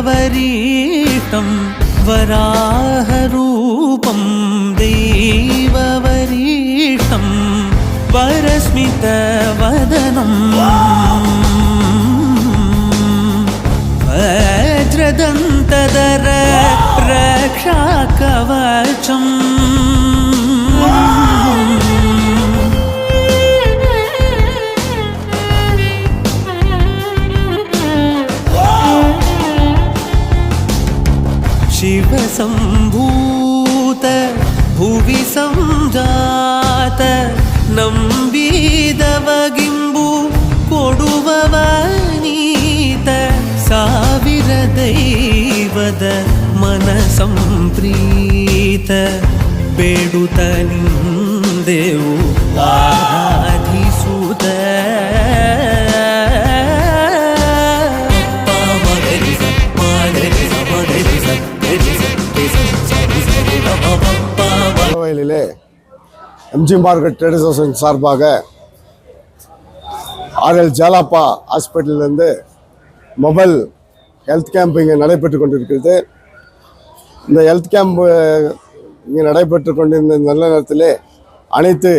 देववरीष्टं वराहरूपं देववरीष्टं वरस्मितवदनं वज्रदन्तधर रक्षाकवचम् शिवसम्भूत भुवि संजात नम्बिदवगिम्बु कोडुववनीत ಸಾವಿರ ದೈವದ ಮನಸಂಪ್ರೀತ ಬೇಡುತ್ತ ನಿಂದೆವು ಆರಾಧಿಸುತ್ತ கோயிலிலே எம்ஜி மார்க்கெட் ட்ரேடர்ஸ் அசோசியேஷன் சார்பாக ஆர்எல் ஜாலாப்பா ஹாஸ்பிட்டலிருந்து மொபைல் ஹெல்த் கேம்ப் இங்கே நடைபெற்று கொண்டிருக்கிறது. இந்த ஹெல்த் கேம்ப் இங்கே நடைபெற்று கொண்டிருந்த நல்ல நேரத்திலே அனைத்து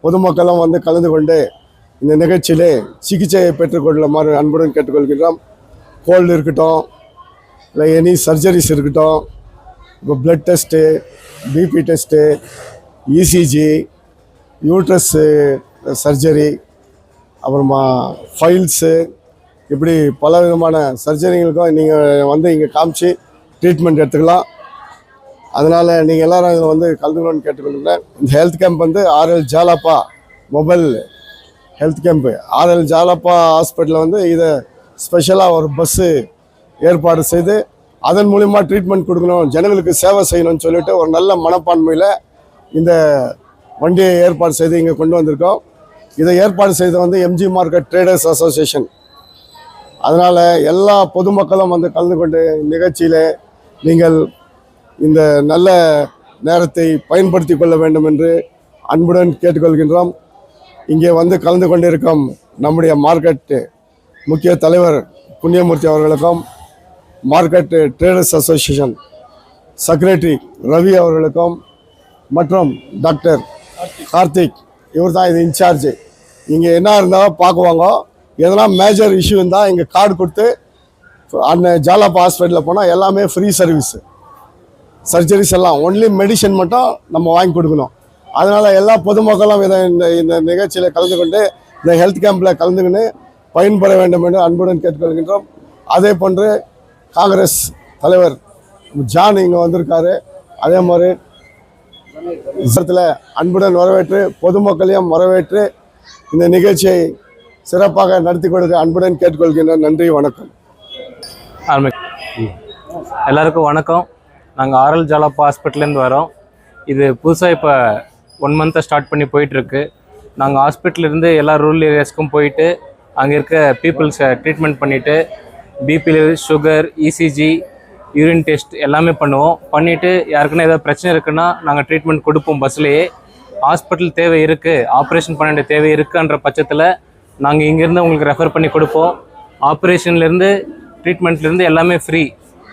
பொதுமக்களும் வந்து கலந்து கொண்டு இந்த நிகழ்ச்சியிலே சிகிச்சையை பெற்றுக்கொள்ளுமாறு அன்புடன் கேட்டுக்கொள்கிறோம். கோல்டு இருக்கட்டும், இல்லை எனி சர்ஜரிஸ் இருக்கட்டும், இப்போ blood test, BP test, ECG, uterus surgery, அப்புறமா ஃபைல்ஸு, இப்படி பல விதமான சர்ஜரிகளுக்கும் நீங்கள் வந்து இங்கே காமிச்சு ட்ரீட்மெண்ட் எடுத்துக்கலாம். அதனால் நீங்கள் எல்லோரும் இதில் வந்து கலந்துக்கணும்னு கேட்டுக்கொள்கிறேன். இந்த ஹெல்த் கேம்ப் வந்து R L Jalappa mobile health camp R L Jalappa ஹாஸ்பிட்டலில் வந்து இதை ஸ்பெஷலாக ஒரு பஸ்ஸு ஏற்பாடு செய்து அதன் மூலிமா ட்ரீட்மெண்ட் கொடுக்கணும், ஜனங்களுக்கு சேவை செய்யணும்னு சொல்லிட்டு ஒரு நல்ல மனப்பான்மையில் இந்த வண்டியை ஏற்பாடு செய்து இங்கே கொண்டு வந்திருக்கோம். இதை ஏற்பாடு செய்த வந்து எம்ஜி மார்க்கெட் ட்ரேடர்ஸ் அசோசியேஷன். அதனால் எல்லா பொதுமக்களும் வந்து கலந்து கொண்டு நிகழ்ச்சியில் நீங்கள் இந்த நல்ல நேரத்தை பயன்படுத்தி கொள்ள வேண்டும் என்று அன்புடன் கேட்டுக்கொள்கின்றோம். இங்கே வந்து கலந்து கொண்டிருக்கும் நம்முடைய மார்க்கெட் முக்கிய தலைவர் புண்ணியமூர்த்தி அவர்களுக்கும், market traders association secretary Ravi அவர்களுக்கும், மற்றும் டாக்டர் கார்த்திக், இவர் தான் இது இன்சார்ஜ். இங்கே என்ன இருந்தாலும் பார்க்குவாங்க. எதனா மேஜர் இஷ்யூ இருந்தால் இங்கே கார்டு கொடுத்து அந்த ஜாலாப்பா ஹாஸ்பிட்டலில் போனால் எல்லாமே ஃப்ரீ சர்வீஸு, சர்ஜரிஸ் எல்லாம் ஒன்லி மெடிசன் மட்டும் நம்ம வாங்கி கொடுக்கணும். அதனால் எல்லா பொதுமக்களும் இந்த நிகழ்ச்சியில் கலந்து கொண்டு இந்த ஹெல்த் கேம்பில் கலந்துக்கின்னு பயன்பெற வேண்டும் என்று அன்புடன் கேட்டுக்கொள்கின்றோம். அதே போன்று காங்கிரஸ் தலைவர் ஜான் இங்கே வந்திருக்காரு. அதே மாதிரி அன்புடன் வரவேற்று பொதுமக்களையும் வரவேற்று இந்த நிகழ்ச்சியை சிறப்பாக நடத்தி கொடுக்க அன்புடன் கேட்டுக்கொள்கின்றேன். நன்றி, வணக்கம். எல்லாருக்கும் வணக்கம். நாங்கள் ஆர்எல் ஜாலாப்பா ஹாஸ்பிட்டல்லேருந்து வரோம். இது புதுசாக இப்போ 1 மந்த்தாக ஸ்டார்ட் பண்ணி போயிட்டுருக்கு. நாங்கள் ஹாஸ்பிட்டலேருந்து எல்லா ரூரல் ஏரியாஸ்க்கும் போயிட்டு அங்கே இருக்க பீப்புள்ஸை ட்ரீட்மெண்ட் பண்ணிவிட்டு BP, sugar, ECG, urine test எல்லாமே பண்ணுவோம். பண்ணிவிட்டு யாருக்குன்னா ஏதாவது பிரச்சனை இருக்குன்னா நாங்கள் ட்ரீட்மெண்ட் கொடுப்போம். பஸ்லேயே ஹாஸ்பிட்டல் தேவை இருக்குது, ஆப்ரேஷன் பண்ண வேண்டிய தேவை இருக்குன்ற பட்சத்தில் நாங்கள் இங்கேருந்து உங்களுக்கு ரெஃபர் பண்ணி கொடுப்போம். ஆப்ரேஷன்லேருந்து ட்ரீட்மெண்ட்லேருந்து எல்லாமே ஃப்ரீ.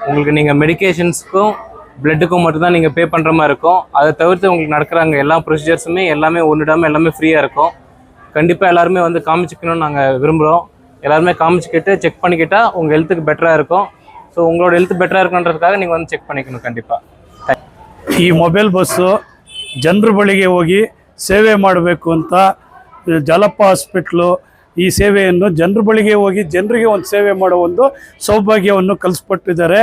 உங்களுக்கு நீங்கள் மெடிக்கேஷன்ஸுக்கும் பிளட்டுக்கும் மட்டும்தான் நீங்கள் பே பண்ணுற மாதிரி இருக்கும். அதை தவிர்த்து உங்களுக்கு நடக்கிறாங்க எல்லா ப்ரொசீஜர்ஸுமே எல்லாமே ஒன்றுடாமல் எல்லாமே ஃப்ரீயாக இருக்கும். கண்டிப்பாக எல்லாருமே வந்து காமிச்சிக்கணும்னு நாங்கள் விரும்புகிறோம். எல்லாருமே காமிச்சிக்கிட்டு செக் பண்ணிக்கிட்டால் உங்கள் ஹெல்த்துக்கு பெட்டராக இருக்கும். ஸோ உங்களோட ஹெல்த் பெட்டராக இருக்குன்றதுக்காக நீங்கள் வந்து ಚೆಕ್ பண்ணிக்கணும் கண்டிப்பாக. ಈ ಮೊಬೈಲ್ ಬಸ್ಸು ಜನರ ಬಳಿಗೆ ಹೋಗಿ ಸೇವೆ ಮಾಡಬೇಕು ಅಂತ ಜಾಲಪ್ಪ ಹಾಸ್ಪಿಟ್ಲು ಈ ಸೇವೆಯನ್ನು ಜನರ ಬಳಿಗೆ ಹೋಗಿ ಜನರಿಗೆ ಒಂದು ಸೇವೆ ಮಾಡೋ ಒಂದು ಸೌಭಾಗ್ಯವನ್ನು ಕಲ್ಪಿಸಿಕೊಟ್ಟಿದ್ದಾರೆ.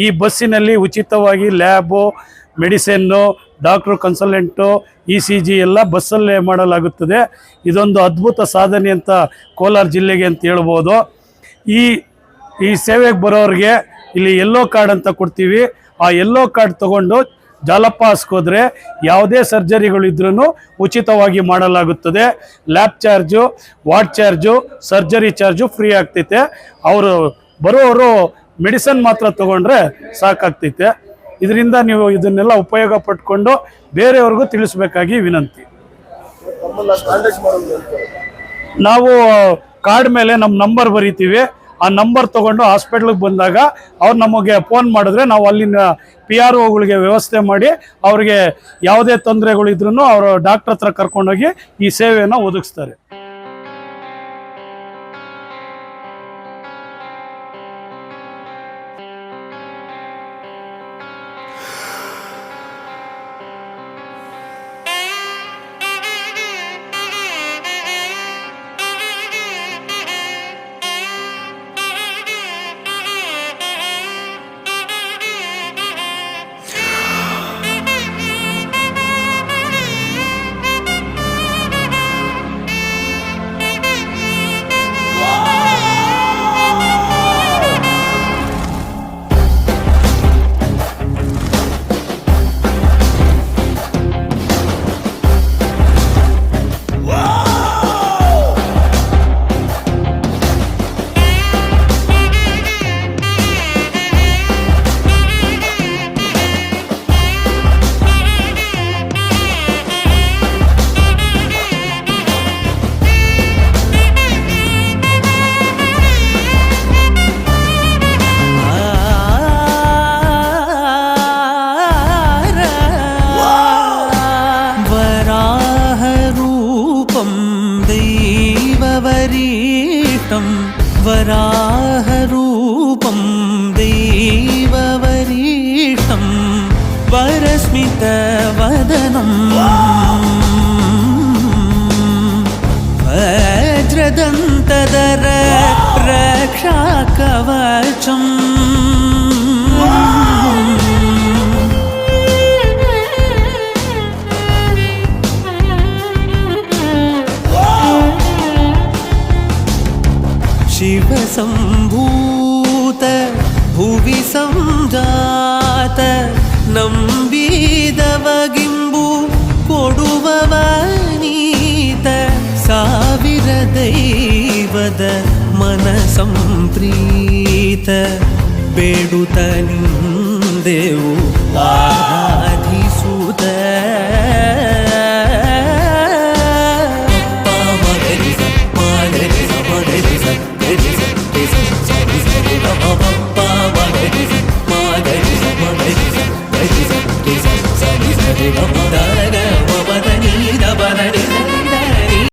ಈ ಬಸ್ಸಿನಲ್ಲಿ ಉಚಿತವಾಗಿ lab, medicine, doctor consultant, ECG ಎಲ್ಲ ಬಸ್ಸಲ್ಲೇ ಮಾಡಲಾಗುತ್ತದೆ. ಇದೊಂದು ಅದ್ಭುತ ಸಾಧನೆ ಅಂತ ಕೋಲಾರ ಜಿಲ್ಲೆಗೆ ಅಂತ ಹೇಳ್ಬೋದು. ಈ ಸೇವೆಗೆ ಬರೋರಿಗೆ ಇಲ್ಲಿ ಯೆಲ್ಲೋ ಕಾರ್ಡ್ ಅಂತ ಕೊಡ್ತೀವಿ. ಆ ಯೆಲ್ಲೋ ಕಾರ್ಡ್ ತಗೊಂಡು ಜಾಲಪ್ಪ ಹಾಸ್ಕೋದ್ರೆ ಯಾವುದೇ ಸರ್ಜರಿಗಳಿದ್ರೂ ಉಚಿತವಾಗಿ ಮಾಡಲಾಗುತ್ತದೆ. Lab charge, ward charge, surgery charge free ಆಗ್ತೈತೆ. ಅವರು ಬರೋರು ಮೆಡಿಸನ್ ಮಾತ್ರ ತಗೊಂಡ್ರೆ ಸಾಕಾಗ್ತೈತೆ. ಇದರಿಂದ ನೀವು ಇದನ್ನೆಲ್ಲ ಉಪಯೋಗ ಪಡ್ಕೊಂಡು ಬೇರೆಯವ್ರಿಗೂ ತಿಳಿಸಬೇಕಾಗಿ ವಿನಂತಿ. ನಾವು ಕಾರ್ಡ್ ಮೇಲೆ ನಮ್ಮ ನಂಬರ್ ಬರೀತೀವಿ. ಆ ನಂಬರ್ ತೊಗೊಂಡು ಹಾಸ್ಪಿಟ್ಲಿಗೆ ಬಂದಾಗ ಅವ್ರು ನಮಗೆ ಫೋನ್ ಮಾಡಿದ್ರೆ ನಾವು ಅಲ್ಲಿನ PROಗಳಿಗೆ ವ್ಯವಸ್ಥೆ ಮಾಡಿ ಅವ್ರಿಗೆ ಯಾವುದೇ ತೊಂದರೆಗಳಿದ್ರೂ ಅವರು ಡಾಕ್ಟರ್ ಹತ್ರ ಕರ್ಕೊಂಡೋಗಿ ಈ ಸೇವೆಯನ್ನು ಒದಗಿಸ್ತಾರೆ. वराहरूपं दैववरीष्टं वरस्मितवदनं वज्रदन्तधर रक्षाकवचम् शिवसम्भूत भुवि संजात ನಂಬಿದವಗಿಂಬು ಕೊಡುವವನೀತ ಸಾವಿರ ದೈವದ ಮನ ಸಂಪ್ರೀತ ಬೇಡುತ್ತ ನಿಂದೆವು ಆಹಾರ